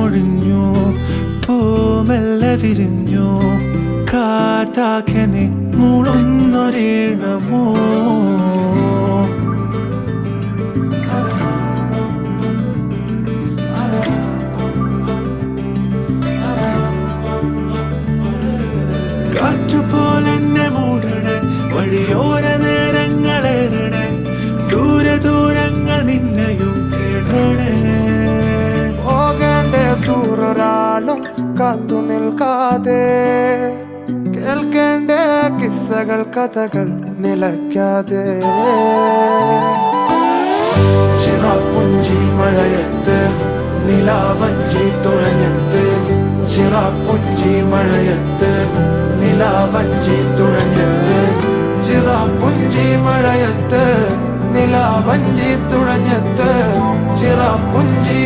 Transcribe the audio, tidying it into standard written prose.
മൊഴിഞ്ഞു, പൂമെല്ലെ വിരിഞ്ഞു, കാറ്റാകെ നീ മൂളുന്നൊരീണമോ. കാറ്റുപോലെന്നെ മൂടണേ, വഴിയോര നേരങ്ങളേറണേ, ദൂരെ ദൂരങ്ങൾ നിന്നെയും കേടണേ. പോകേണ്ട ദൂരൊരാളും കാത്തു നിൽക്കാതെ, കേൾക്കേണ്ട കിസ്സകൾ കഥകൾ നിലയ്ക്കാതെ. ചിറാപ്പുഞ്ചി മഴയത്ത് നിലാവഞ്ചി തുഴഞ്ഞത്ത്, ചിറാപ്പുഞ്ചി മഴയത്ത് നിലാവഞ്ചി തുഴഞ്ഞത്ത്, ചിറാപ്പുഞ്ചി മഴയത്ത് നിലാവഞ്ചി തുഴഞ്ഞത്ത്, ചിറാപ്പുഞ്ചി